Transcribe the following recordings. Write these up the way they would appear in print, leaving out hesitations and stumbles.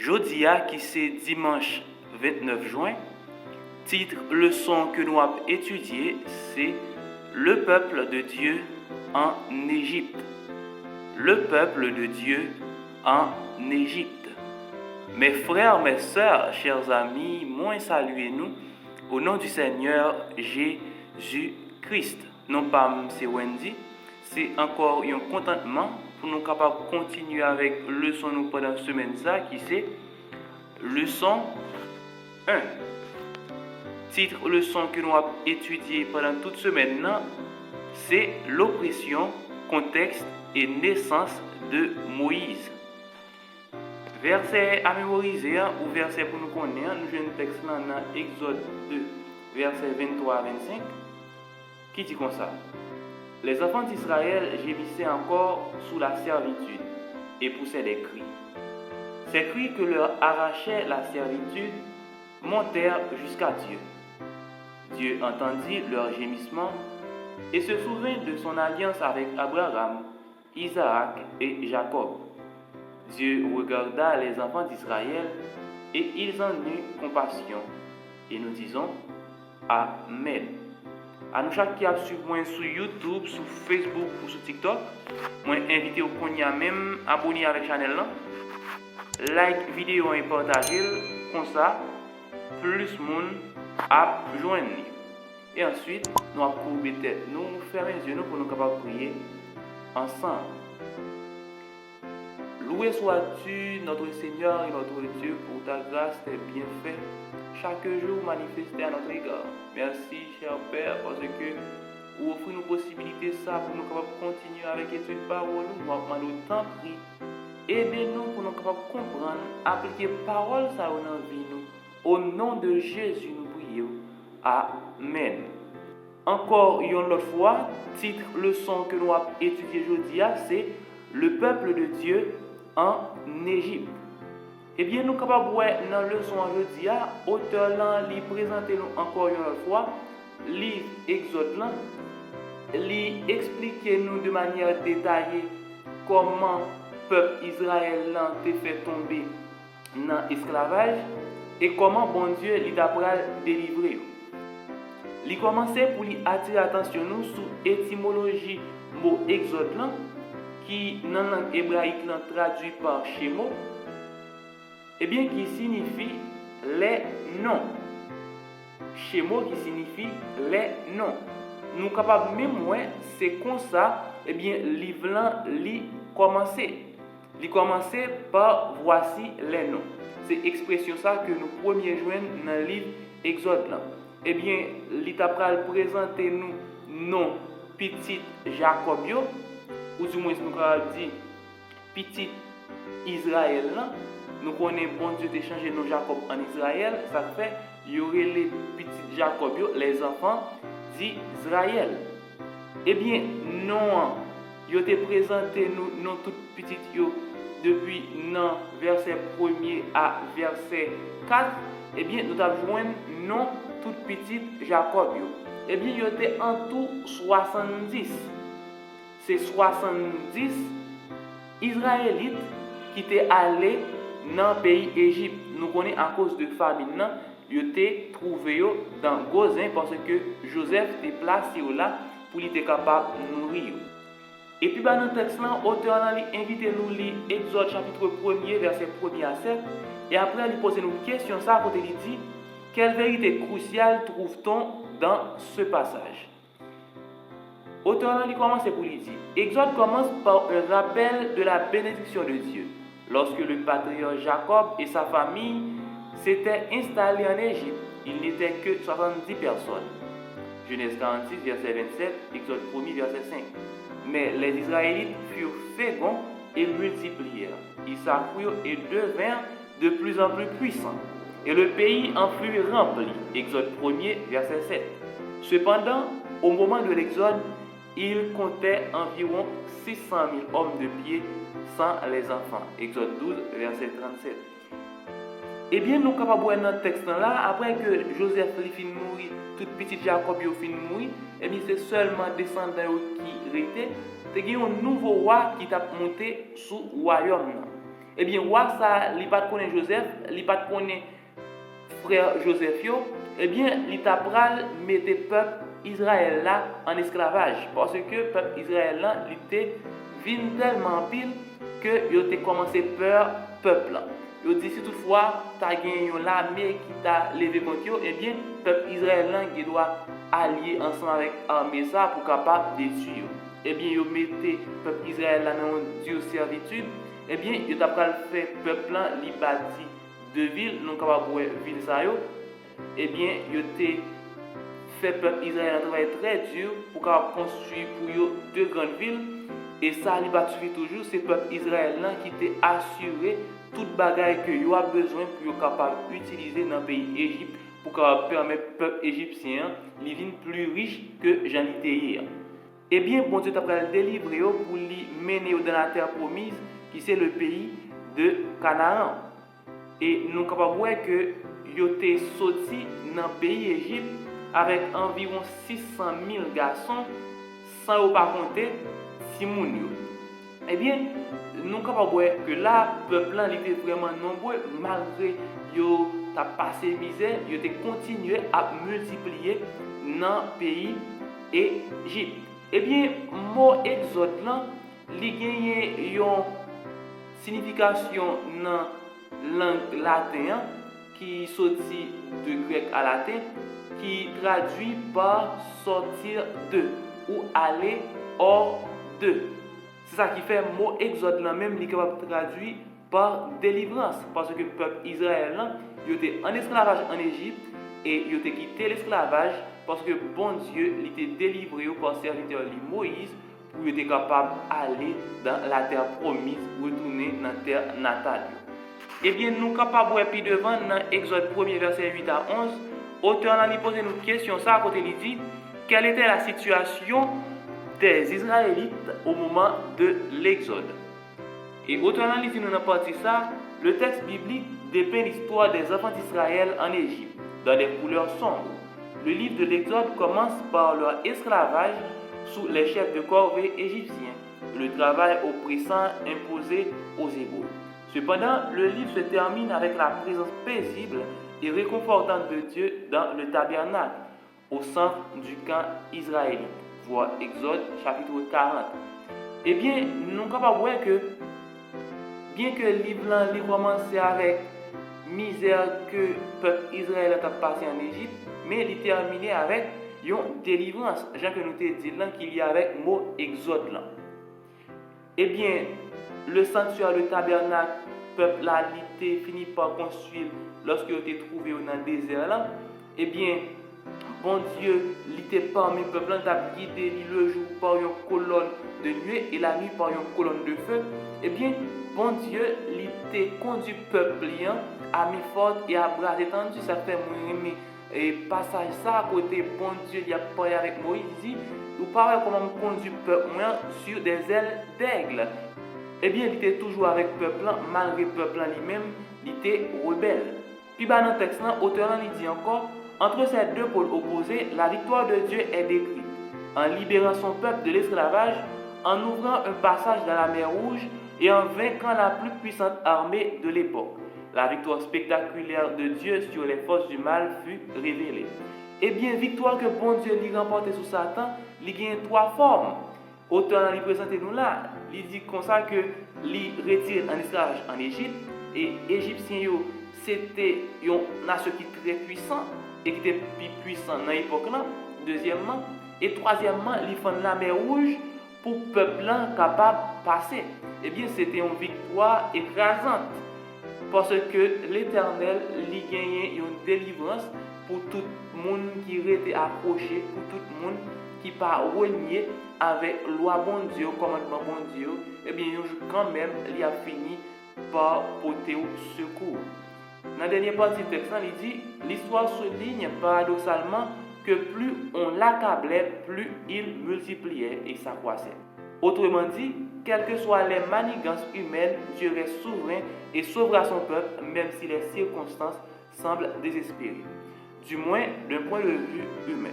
Jodia qui c'est dimanche 29 juin, titre leçon que nous avons étudié, c'est le peuple de Dieu en Égypte. Le peuple de Dieu en Égypte. Mes frères, mes sœurs, chers amis, moi saluez nous au nom du Seigneur Jésus-Christ. Non pas c'est Wendy, c'est encore un contentement pour nous capables de continuer avec leçon nous pendant semaine ça qui c'est leçon 1. Titre leçon que nous avons étudié pendant toute semaine c'est l'oppression, contexte et naissance de Moïse. Verset à mémoriser ou verset pour nous connaître, nous avons un texte dans Exode 2, verset 23 à 25, qui dit comme ça. Les enfants d'Israël gémissaient encore sous la servitude et poussaient des cris. Ces cris que leur arrachait la servitude montèrent jusqu'à Dieu. Dieu entendit leurs gémissements et se souvint de son alliance avec Abraham, Isaac et Jacob. Dieu regarda les enfants d'Israël et ils en eurent compassion. Et nous disons Amen. À nous chaque qui a suivi moi sur YouTube, sur Facebook ou sur TikTok, moi invité au qu'on même abonner avec la chaîne là. Like vidéo et partager comme ça plus monde à joindre. Et ensuite, nous allons courber tête, nous fermer les yeux pour nous capables de prier ensemble. Loué sois-tu, notre Seigneur et notre Dieu, pour ta grâce, tes bienfaits, chaque jour manifestés à notre égard. Merci, cher Père, parce que vous offrez nous possibilité ça pour nous capables de continuer avec l'étude de parole. Nous avons nous tant pris. Aidez-nous pour nous capables de comprendre, appliquer parole ça dans la vie nous. Au nom de Jésus, nous prions. Amen. Encore une autre fois, titre leçon que nous avons étudié aujourd'hui, c'est le peuple de Dieu en Égypte. Eh bien, nous sommes capables de voir dans la leçon aujourd'hui, auteur là, lui présenter nous encore une autre fois, livre Exode là, lui expliquer nous de manière détaillée comment le peuple Israël là été fait tomber dans l'esclavage et comment bon Dieu lui a délivré. Il commençait pour lui attirer l'attention nous sur l'étymologie mot Exode là, qui dans la langue hébraïque traduit par Shemo, et bien qui signifie les noms. Shemo qui signifie les noms. Nous sommes capables même ouais, c'est comme ça, et bien livre là li commencer. Il commençait par voici les noms. C'est expression ça que nous premier joindre dans le livre Exode là. Eh bien, l'itapral présenter nous nom petit Jacobio, ou du moins nous avons dit petit Israël là. Nous connaissons bon Dieu de changer nos Jacob en Israël, ça fait il y aurait les petits Jacobio, les enfants d'Israël. Eh bien, non, il a présenté nous non tout petit yo depuis non verset 1er à verset 4. Eh bien, nous avons joint non tout petit Jacob. Eh bien, il y a en tout 70. C'est 70 Israélites qui étaient allés dans le pays Égypte. Nous connaissons à cause de famine, ils étaient trouvés dans Gozin parce que Joseph était placé là pour être capable de nourrir. Et puis dans le texte, l'auteur a invité nous à lire Exode chapitre 1er, verset 1er à 7. Et après, il pose une question, ça, quand il dit, quelle vérité cruciale trouve-t-on dans ce passage? L'auteur a commencé pour lui dire, Exode commence par un rappel de la bénédiction de Dieu. Lorsque le patriarche Jacob et sa famille s'étaient installés en Égypte, il n'était que 70 personnes. Genèse 46, verset 27, Exode 1er, verset 5. Mais les Israélites furent féconds et multiplièrent. Ils s'accrurent et devinrent de plus en plus puissants. Et le pays en fut rempli. Exode 1er, verset 7. Cependant, au moment de l'exode, il comptait environ 600 000 hommes de pied sans les enfants. Exode 12, verset 37. Eh bien, nous sommes capables de voir dans ce texte-là, après que Joseph fin mourir, tout petit Jacob fin mourir, eh bien, c'est seulement descendants qui étaient. C'est un nouveau roi qui t'a monté sous le royaume. eh bien, roi ça, il pas connaît Joseph, il pas connaît frère Joseph yo, eh bien, il t'a pral mettre peuple Israël là en esclavage parce que peuple Israël là, il était vinn tellement pile que yo te commencé peur peuple là. Yo dit si toutefois t'as gagné une armée qui t'a levé contre yo, eh bien, peuple Israël là qui doit allier ensemble avec armée ça pour capable détruire. Eh bien, yo mettez peuple Israël là dans une dure servitude, eh bien, yo t'a pral fait peuple là li bâti de villes, non capable ville ça yo. Eh bien, yo te fait peuple Israël un travail très dur pour construire pour eux deux grandes villes. Et ça, il va suivre toujours, c'est peuple Israël qui t'a assuré toute bagaille que yo a besoin pour être capable d'utiliser dans le pays Égypte pour permettre au peuple égyptien de devenir plus riche que j'en étais hier. Eh bien, bon Dieu t'a délivrer pour lui mener dans la terre promise, qui c'est le pays de Canaan. Et nous sommes capables de voir que yo te sorti dans le pays Égypte avec environ 600 000 garçons, sans pas compter Simoun. Eh bien, nous sommes capables de voir que là, le peuple était vraiment nombreux, malgré yo t'a passé misère, yo te continué à multiplier dans le pays Égypte. Eh bien, le mot exode là, il gagne une signification dans langue latin qui sortit de grec à latin qui traduit par sortir de ou aller hors de. C'est ça qui fait le mot exode là même, il est capable de traduire par délivrance parce que le peuple Israël il était en esclavage en Égypte et il était quitté l'esclavage parce que bon Dieu il était délivré par serviteur Moïse pour être capable d'aller dans la terre promise, retourner dans la terre natale. Eh bien, nous sommes capables de plus devant dans Exode 1er verset 8 à 11. Auteur a posé une question, ça à côté il dit quelle était la situation des Israélites au moment de l'Exode. Et auteur a dit nous avons parti ça, le texte biblique dépeint l'histoire des enfants d'Israël en Égypte dans des couleurs sombres. Le livre de l'Exode commence par leur esclavage sous les chefs de corvée égyptiens, le travail oppressant imposé aux Hébreux. Cependant, le livre se termine avec la présence paisible et réconfortante de Dieu dans le tabernacle, au centre du camp israélite. Voir Exode chapitre 40. Eh bien, nous sommes capables de voir que, bien que le livre a commencé avec misère que le peuple Israël a passé en Égypte, mais il terminé avec une délivrance, genre que nous te dit là qu'il y a avec le mot Exode là. Eh bien, le sanctuaire, le tabernacle, le peuple là, il fini par construire lorsque il était trouvé dans le désert là. Eh bien, bon Dieu, il était parmi le peuple, il a guidé le jour par une colonne de nuée et la nuit par une colonne de feu. Eh bien, bon Dieu, il était conduit le peuple à mi forte et à bras étendus. Ça fait moi et passage ça à côté, bon Dieu, il a parlé avec Moïse, il dit, vous parlez comment me conduit le peuple sur des ailes d'aigle. Eh bien, il était toujours avec le peuple, malgré le peuple lui-même, il était rebelle. Puis dans le texte, l'auteur dit encore, entre ces deux pôles opposés, la victoire de Dieu est décrite, en libérant son peuple de l'esclavage, en ouvrant un passage dans la mer Rouge et en vainquant la plus puissante armée de l'époque. La victoire spectaculaire de Dieu sur les forces du mal fut révélée. Eh bien, victoire que bon Dieu lui remportait sur Satan, il y a trois formes. Auteur lui présente nous là, il dit comme ça que il retire en esclavage en Égypte et Égyptiens c'était une nation qui était très puissante et qui était plus puissant dans l'époque là. Deuxièmement et troisièmement, il fait la mer Rouge pour le peuple capable de passer. Eh bien, c'était une victoire écrasante. Parce que l'Éternel lui gagnait une délivrance pour tout le monde qui était accroché, pour tout le monde qui pas renié avec loi bon Dieu, commandement bon Dieu. Eh bien, quand même, il a fini par porter au secours. Dans la dernière partie du texte, il dit l'histoire souligne paradoxalement que plus on l'accablait, plus il multipliait et s'accroissait. Autrement dit, quelles que soient les manigances humaines, Dieu reste souverain et sauvera son peuple, même si les circonstances semblent désespérées. Du moins, d'un point de vue humain.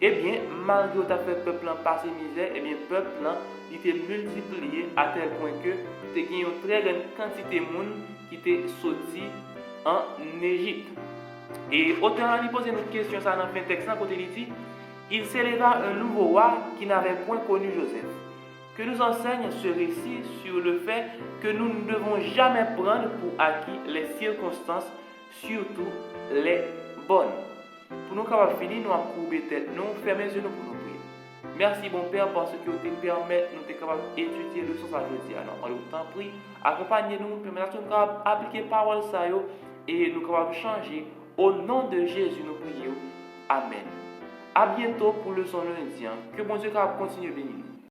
Eh bien, malgré que fait peuple passer misère, eh bien, peuple il était multiplié à tel point que tu as une très grande quantité de monde qui était sorti en Égypte. Et autant il pose une question ça dans le texte côté il dit il s'éleva un nouveau roi qui n'avait point connu Joseph. Que nous enseigne ce récit sur le fait que nous ne devons jamais prendre pour acquis les circonstances, surtout les bonnes. Pour nous capables finir, nous avons courbé tête, nous fermer les yeux pour nous prier. Merci bon Père parce que vous te permettez nous être capables d'étudier le sens aujourd'hui. Alors, on vous prie, accompagnez-nous, permettez nous capables d'appliquer parole ça et nous capables de changer. Au nom de Jésus, nous prions. Amen. À bientôt pour le son lundi. Que bon Dieu continue de bénir.